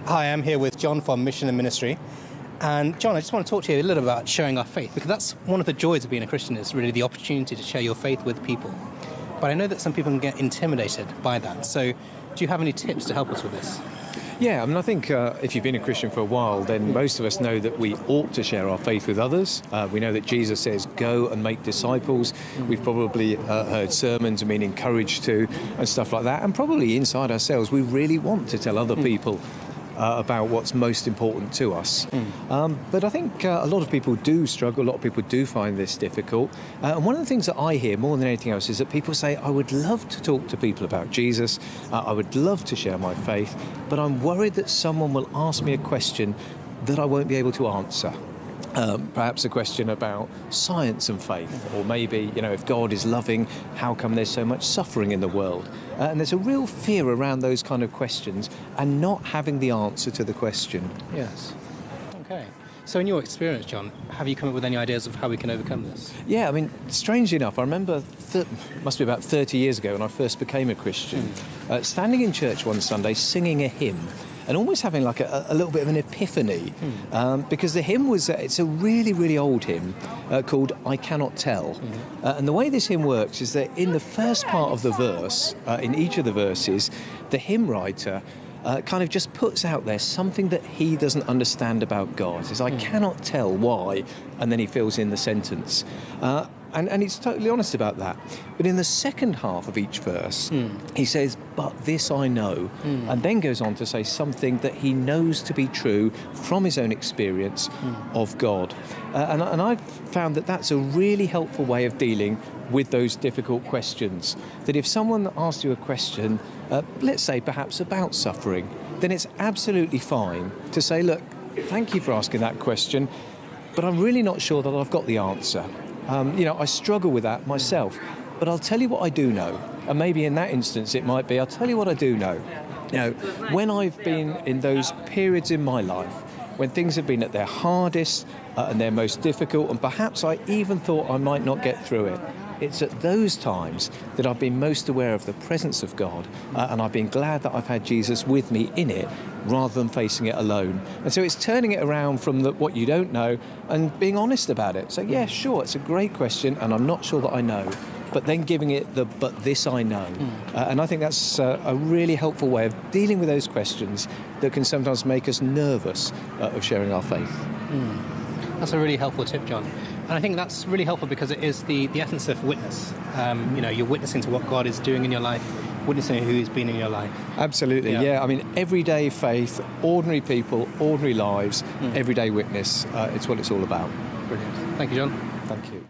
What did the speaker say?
Hi, I'm here with John from Mission and Ministry. And John, I just want to talk to you a little about sharing our faith, because that's one of the joys of being a Christian, is really the opportunity to share your faith with people. But I know that some people can get intimidated by that. So do you have any tips to help us with this? Yeah, I think if you've been a Christian for a while, then most of us know that we ought to share our faith with others. We know that Jesus says, go and make disciples. We've probably heard sermons and been encouraged to and stuff like that. And probably inside ourselves, we really want to tell other people about what's most important to us. But I think a lot of people do struggle, a lot of people do find this difficult. And one of the things that I hear more than anything else is that people say, I would love to talk to people about Jesus, I would love to share my faith, but I'm worried that someone will ask me a question that I won't be able to answer. Perhaps a question about science and faith, or maybe, if God is loving, how come there's so much suffering in the world? And there's a real fear around those kind of questions and not having the answer to the question. Yes. Okay. So in your experience, John, have you come up with any ideas of how we can overcome this? Yeah, strangely enough, I remember, must be about 30 years ago when I first became a Christian, standing in church one Sunday singing a hymn, and almost having like a little bit of an epiphany, because the hymn it's a really, really old hymn called I Cannot Tell. And the way this hymn works is that in the first part of the verse, in each of the verses, the hymn writer kind of just puts out there something that he doesn't understand about God. He says, I cannot tell why, and then he fills in the sentence. And he's totally honest about that. But in the second half of each verse, he says, but this I know, and then goes on to say something that he knows to be true from his own experience of God. And I've found that that's a really helpful way of dealing with those difficult questions. That if someone asks you a question, let's say perhaps about suffering, then it's absolutely fine to say, look, thank you for asking that question, but I'm really not sure that I've got the answer. I struggle with that myself, but I'll tell you what I do know. And maybe in that instance, it might be, I'll tell you what I do know. When I've been in those periods in my life, when things have been at their hardest and their most difficult, and perhaps I even thought I might not get through it, it's at those times that I've been most aware of the presence of God, and I've been glad that I've had Jesus with me in it rather than facing it alone. And so it's turning it around from what you don't know and being honest about it. So yeah, sure, it's a great question and I'm not sure that I know, but then giving it but this I know. And I think that's a really helpful way of dealing with those questions that can sometimes make us nervous of sharing our faith. That's a really helpful tip, John. And I think that's really helpful because it is the essence of witness. You're witnessing to what God is doing in your life, witnessing who He's been in your life. Absolutely, yeah. Everyday faith, ordinary people, ordinary lives, everyday witness. It's what it's all about. Brilliant. Thank you, John. Thank you.